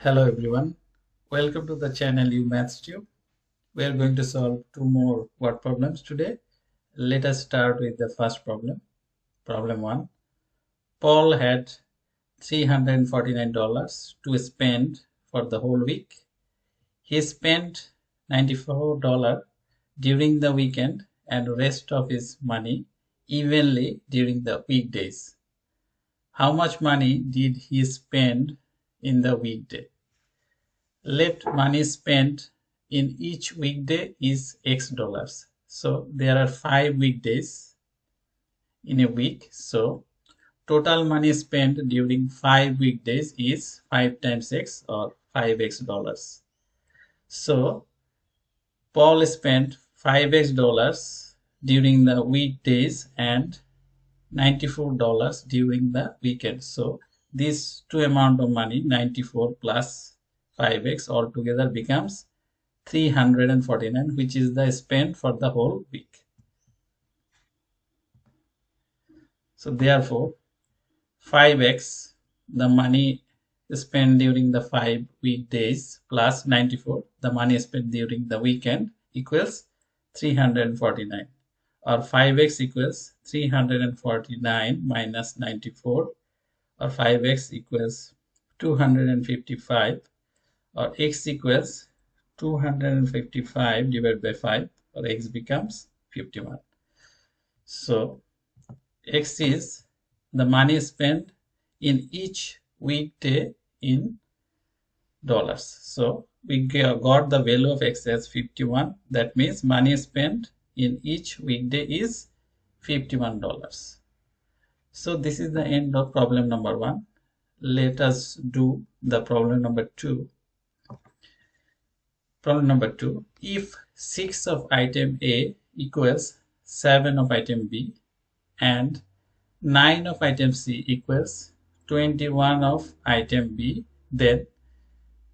Hello everyone, welcome to the channel UMathsTube. We are going to solve two more word problems today. Let us start with the first problem. Problem 1. Paul had $349 to spend for the whole week. He spent $94 during the weekend and rest of his money evenly during the weekdays. How much money did he spend in the weekday? Let money spent in each weekday is X dollars. So there are 5 weekdays in a week. So total money spent during 5 weekdays is 5 times X or 5X dollars. So Paul spent 5X dollars during the weekdays and $94 during the weekend. So these two amount of money, 94 plus 5x altogether becomes 349, which is the spend for the whole week. So therefore 5x, the money spent during the 5 weekdays, plus 94, the money spent during the weekend, equals 349, or 5x equals 349 minus 94, or 5x equals 255, or x equals 255 divided by 5, or x becomes 51. So x is the money spent in each weekday in dollars. So we got the value of x as 51. That means money spent in each weekday is $51. So this is the end of problem number 1. Let us do the problem number 2. Problem number 2. If 6 of item A equals 7 of item B and 9 of item C equals 21 of item B, then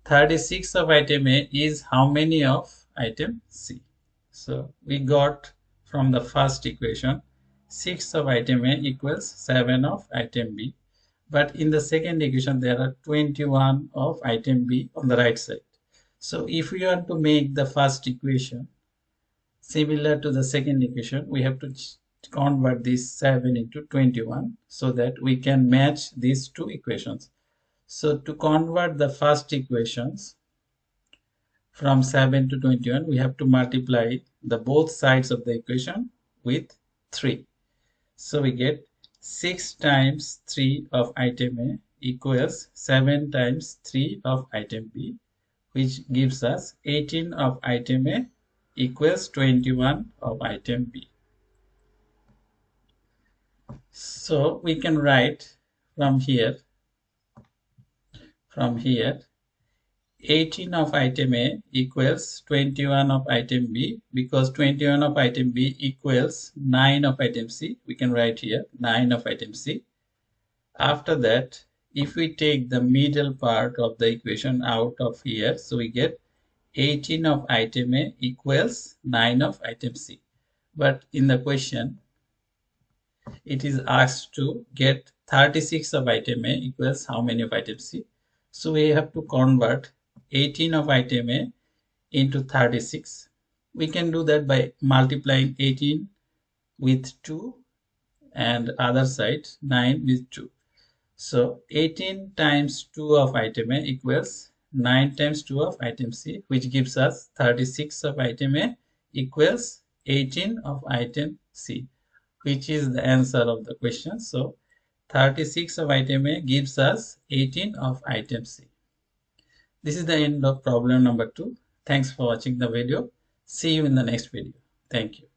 36 of item A is how many of item C? So we got from the first equation 6 of item A equals 7 of item B, but in the second equation there are 21 of item B on the right side. So if we want to make the first equation similar to the second equation, we have to convert this 7 into 21 so that we can match these two equations. So to convert the first equations from 7 to 21, we have to multiply the both sides of the equation with 3. So we get 6 times 3 of item A equals 7 times 3 of item B, which gives us 18 of item A equals 21 of item B. So we can write from here 18 of item A equals 21 of item B, because 21 of item B equals 9 of item C. We can write here 9 of item C. After that, if we take the middle part of the equation out of here, so we get 18 of item A equals 9 of item C. But in the question, it is asked to get 36 of item A equals how many of item C. So we have to convert 18 of item A into 36. We can do that by multiplying 18 with 2 and other side 9 with 2. So 18 times 2 of item A equals 9 times 2 of item C, which gives us 36 of item A equals 18 of item C, which is the answer of the question. So 36 of item A gives us 18 of item C. This is the end of problem number 2. Thanks for watching the video. See you in the next video. Thank you.